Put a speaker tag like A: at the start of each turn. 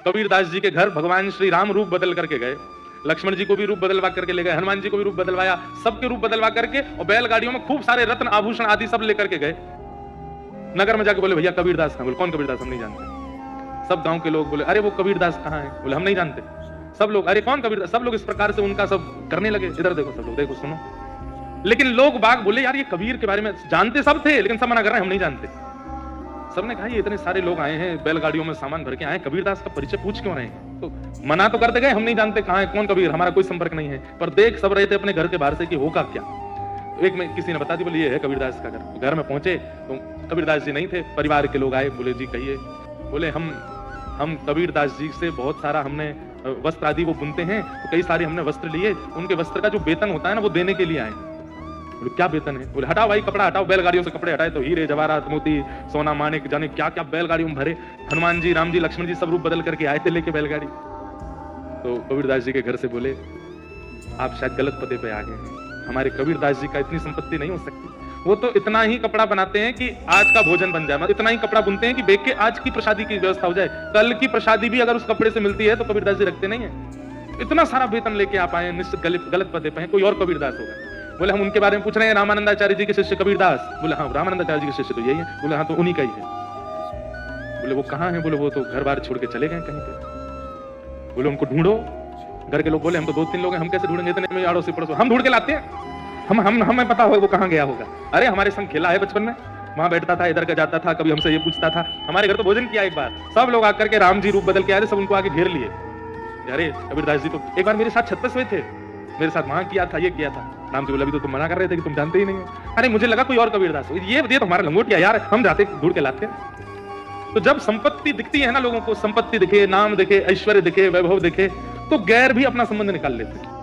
A: कबीरदास जी के घर भगवान श्री राम रूप बदल करके गए, लक्ष्मण जी को भी रूप बदलवा करके ले गए, हनुमान जी को भी रूप बदलवाया, सबके रूप बदलवा करके और बैलगाड़ियों में खूब सारे रत्न आभूषण आदि सब लेकर के गए। नगर में जाके बोले भैया कबीरदास कहाँ? बोले कौन कबीरदास? हम नहीं जानते। सब गांव के लोग बोले अरे वो कबीरदास कहाँ है? बोले हम नहीं जानते। सब लोग अरे कौन कबीरदास? सब लोग इस प्रकार से उनका सब करने लगे। इधर देखो सब लोग, देखो सुनो। लेकिन लोग बाग बोले यार ये कबीर के बारे में जानते सब थे, लेकिन सब मना कर रहे हैं हम नहीं जानते। सबने कहा ये इतने सारे लोग आए हैं, बैलगाड़ियों में सामान भर के आए, कबीरदास का परिचय पूछ क्यों रहे हैं? तो मना तो करते गए हम नहीं जानते कहाँ है, कौन कबीर, हमारा कोई संपर्क नहीं है। पर देख सब रहे थे अपने घर के बाहर से कि होगा क्या। तो एक में किसी ने बता दी, बोले ये है कबीरदास का घर। घर में पहुंचे तो कबीरदास जी नहीं थे, परिवार के लोग आए। बोले जी कहिए। बोले हम कबीरदास जी से बहुत सारा हमने वस्त्र आदि वो बुनते हैं, तो कई सारे हमने वस्त्र लिए, उनके वस्त्र का जो वेतन होता है ना वो देने के लिए आए। बोले क्या वेतन है? बोले हटाओ भाई कपड़ा हटाओ। बैलगाड़ियों से कपड़े हटाए तो हीरे जवाहरात मोती सोना मानिक जाने क्या क्या बैलगाड़ियों में भरे। हनुमान जी राम जी लक्ष्मण जी सब रूप बदल करके आए थे लेके बैलगाड़ी। तो कबीरदास जी के घर से बोले आप शायद गलत पते पे आ गए हैं, हमारे कबीरदास जी का इतनी संपत्ति नहीं हो सकती। वो तो इतना ही कपड़ा बनाते हैं कि आज का भोजन बन जाए, मतलब इतना ही कपड़ा बुनते हैं कि बेच के आज की प्रसादी की व्यवस्था हो जाए, कल की प्रसादी भी अगर उस कपड़े से मिलती है तो कबीरदास जी रखते नहीं है। इतना सारा वेतन लेके आप आए, निश्चित गलत पते पे हैं, कोई और कबीरदास होगा। बोले हम उनके बारे में पूछ रहे हैं, रामानंदाचार्य जी के शिष्य कबीरदास। बोले हाँ रामानंदाचार्य जी के शिष्य तो यही है। बोले हाँ तो उन्हीं का ही है। बोले वो कहाँ है? बोले वो तो घर बार छोड़ के चले गए कहीं पे। बोले उनको ढूंढो। घर के लोग बोले हम तो 2-3 लोग हैं, हम कैसे ढूंढेंगे इतने में आड़ोसी पड़ोसी? हम ढूंढ के लाते हैं, हमें पता होगा वो कहाँ गया होगा। अरे हमारे संग खेला है बचपन में, वहां बैठता था, इधर का जाता था, कभी हमसे ये पूछता था। हमारे घर तो भोजन किया एक बार, सब लोग आकर के राम जी रूप बदल के आए थे, सब उनको आके घेर लिए। अरे कबीरदास जी तो एक बार मेरे साथ छत पे सोए थे, मेरे साथ वहां किया था, ये किया था। राम जी बोला अभी तो तुम मना कर रहे थे कि तुम जानते ही नहीं हो। अरे मुझे लगा कोई और कबीरदास हो, ये तो हमारा लंगोटिया यार, हम जाते ढूंढ के लाते। तो जब संपत्ति दिखती है ना लोगों को, संपत्ति दिखे, नाम दिखे, ऐश्वर्य दिखे, वैभव दिखे, तो गैर भी अपना संबंध निकाल लेते हैं।